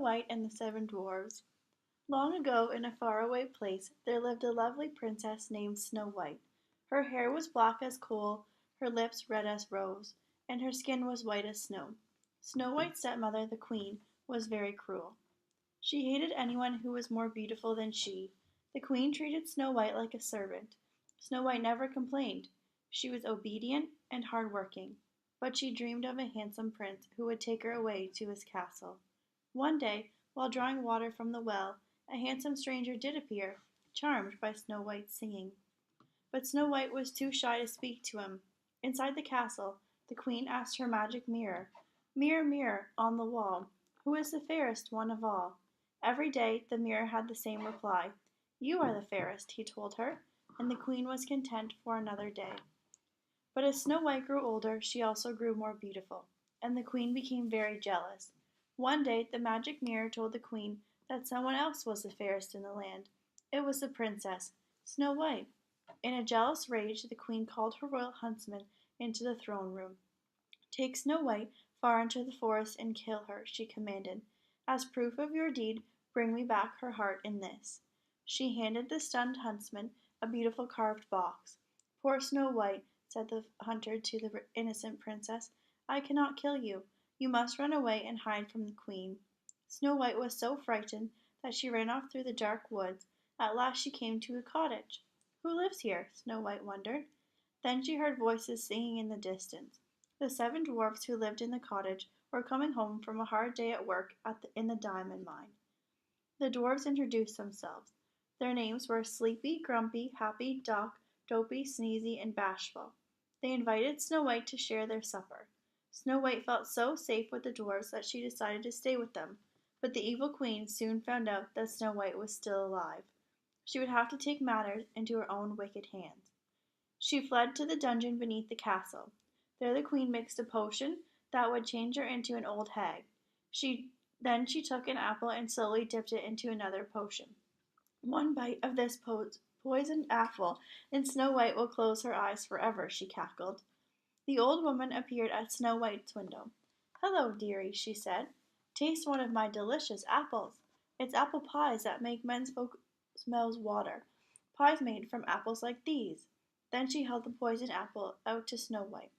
White and the Seven Dwarfs. Long ago, in a faraway place, there lived a lovely princess named Snow White. Her hair was black as coal, her lips red as rose, and her skin was white as snow. Snow White's stepmother, the queen, was very cruel. She hated anyone who was more beautiful than she. The queen treated Snow White like a servant. Snow White never complained. She was obedient and hard-working, but she dreamed of a handsome prince who would take her away to his castle. One day, while drawing water from the well, a handsome stranger did appear, charmed by Snow White's singing. But Snow White was too shy to speak to him. Inside the castle, the queen asked her magic mirror, "Mirror, mirror on the wall, who is the fairest one of all?" Every day the mirror had the same reply. "You are the fairest," he told her, and the queen was content for another day. But as Snow White grew older, she also grew more beautiful, and the queen became very jealous. One day the magic mirror told the queen that someone else was the fairest in the land. It was the princess, Snow White. In a jealous rage, the queen called her royal huntsman into the throne room. "Take Snow White far into the forest and kill her," she commanded. "As proof of your deed, bring me back her heart in this." She handed the stunned huntsman a beautiful carved box. "Poor Snow White," said the hunter to the innocent princess, "I cannot kill you. You must run away and hide from the queen." Snow White was so frightened that she ran off through the dark woods. At last she came to a cottage. "Who lives here?" Snow White wondered. Then she heard voices singing in the distance. The seven dwarfs who lived in the cottage were coming home from a hard day at work in the diamond mine. The dwarfs introduced themselves. Their names were Sleepy, Grumpy, Happy, Doc, Dopey, Sneezy, and Bashful. They invited Snow White to share their supper. Snow White felt so safe with the dwarfs that she decided to stay with them, but the evil queen soon found out that Snow White was still alive. She would have to take matters into her own wicked hands. She fled to the dungeon beneath the castle. There the queen mixed a potion that would change her into an old hag. Then she took an apple and slowly dipped it into another potion. "One bite of this poisoned apple, and Snow White will close her eyes forever," she cackled. The old woman appeared at Snow White's window. "Hello, dearie," she said. "Taste one of my delicious apples. It's apple pies that make men's folks' mouths water. Pies made from apples like these." Then she held the poisoned apple out to Snow White.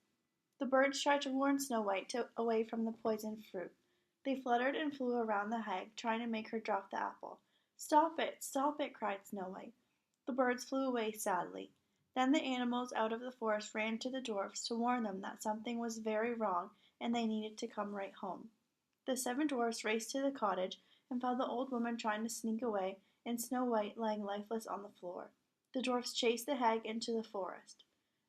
The birds tried to warn Snow White away from the poisoned fruit. They fluttered and flew around the hag, trying to make her drop the apple. "Stop it! Stop it!" cried Snow White. The birds flew away sadly. Then the animals out of the forest ran to the dwarfs to warn them that something was very wrong and they needed to come right home. The seven dwarfs raced to the cottage and found the old woman trying to sneak away and Snow White lying lifeless on the floor. The dwarfs chased the hag into the forest.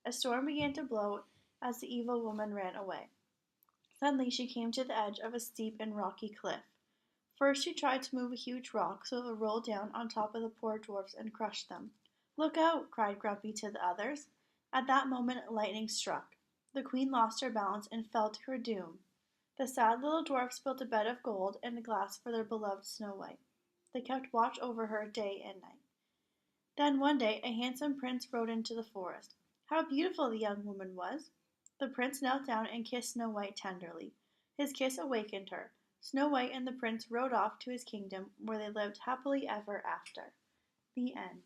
A storm began to blow as the evil woman ran away. Suddenly she came to the edge of a steep and rocky cliff. First she tried to move a huge rock so it would roll down on top of the poor dwarfs and crush them. "Look out!" cried Grumpy to the others. At that moment lightning struck. The queen lost her balance and fell to her doom. The sad little dwarfs built a bed of gold and glass for their beloved Snow White. They kept watch over her day and night. Then one day a handsome prince rode into the forest. How beautiful the young woman was! The prince knelt down and kissed Snow White tenderly. His kiss awakened her. Snow White and the prince rode off to his kingdom where they lived happily ever after. The end.